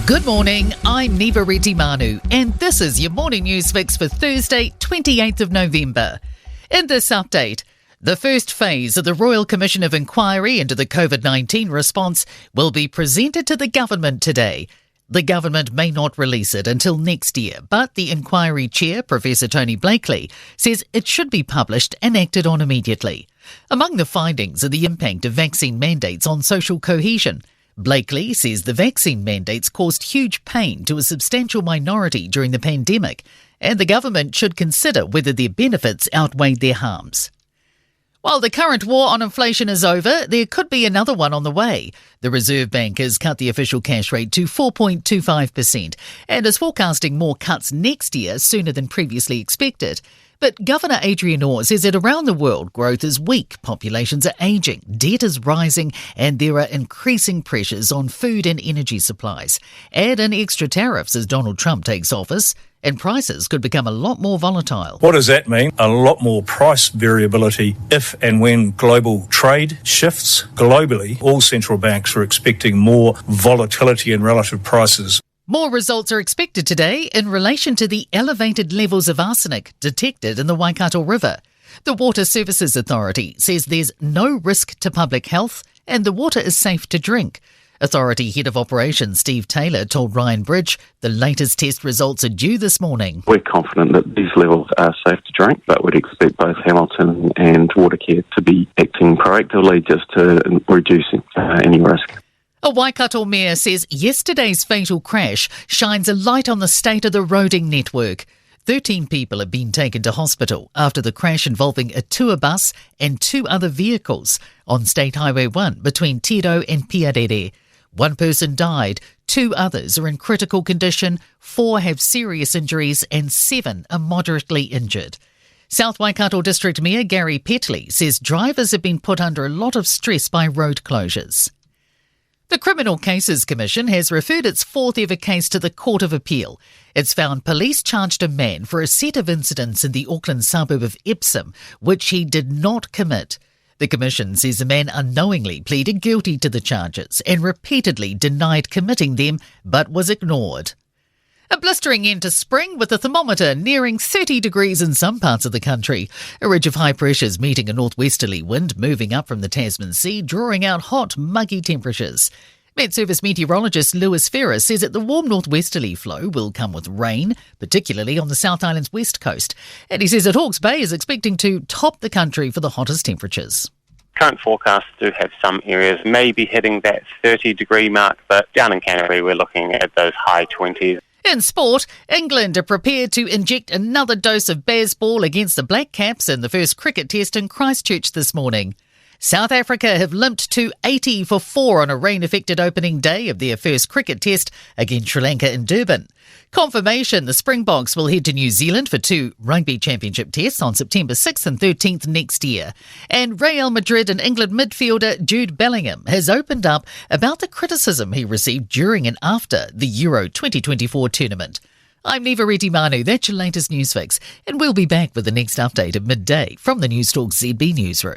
Good morning, I'm Neva Manu, and this is your morning news fix for Thursday, 28th of November. In this update, the first phase of the Royal Commission of Inquiry into the COVID-19 response will be presented to the government today. The government may not release it until next year, but the inquiry chair, Professor Tony Blakely, says it should be published and acted on immediately. Among the findings are the impact of vaccine mandates on social cohesion. Blakely says the vaccine mandates caused huge pain to a substantial minority during the pandemic, and the government should consider whether their benefits outweighed their harms. While the current war on inflation is over, there could be another one on the way. The Reserve Bank has cut the official cash rate to 4.25% and is forecasting more cuts next year sooner than previously expected. But Governor Adrian Orr says that around the world growth is weak, populations are ageing, debt is rising, and there are increasing pressures on food and energy supplies. Add in extra tariffs as Donald Trump takes office, and prices could become a lot more volatile. What does that mean? A lot more price variability if and when global trade shifts. Globally, all central banks are expecting more volatility in relative prices. More results are expected today in relation to the elevated levels of arsenic detected in the Waikato River. The Water Services Authority says there's no risk to public health and the water is safe to drink. Authority Head of Operations Steve Taylor told Ryan Bridge the latest test results are due this morning. We're confident that these levels are safe to drink, but we'd expect both Hamilton and Watercare to be acting proactively just to reduce any risk. A Waikato mayor says yesterday's fatal crash shines a light on the state of the roading network. 13 people have been taken to hospital after the crash involving a tour bus and two other vehicles on State Highway 1 between Tiro and Piarere. One person died, 2 others are in critical condition, 4 have serious injuries and 7 are moderately injured. South Waikato District Mayor Gary Petley says drivers have been put under a lot of stress by road closures. The Criminal Cases Commission has referred its 4th ever case to the Court of Appeal. It's found police charged a man for a set of incidents in the Auckland suburb of Epsom, which he did not commit. The Commission says the man unknowingly pleaded guilty to the charges and repeatedly denied committing them, but was ignored. A blistering end to spring with the thermometer nearing 30 degrees in some parts of the country. A ridge of high pressures meeting a northwesterly wind moving up from the Tasman Sea, drawing out hot, muggy temperatures. Met Service meteorologist Lewis Ferris says that the warm northwesterly flow will come with rain, particularly on the South Island's west coast. And he says that Hawke's Bay is expecting to top the country for the hottest temperatures. Current forecasts do have some areas maybe hitting that 30-degree mark, but down in Canterbury we're looking at those high 20s. In sport, England are prepared to inject another dose of baseball against the Black Caps in the first cricket test in Christchurch this morning. South Africa have limped to 80 for 4 on a rain-affected opening day of their first cricket test against Sri Lanka in Durban. Confirmation the Springboks will head to New Zealand for 2 rugby championship tests on September 6th and 13th next year. And Real Madrid and England midfielder Jude Bellingham has opened up about the criticism he received during and after the Euro 2024 tournament. I'm Neva Manu, that's your latest news fix, and we'll be back with the next update at midday from the Newstalk ZB newsroom.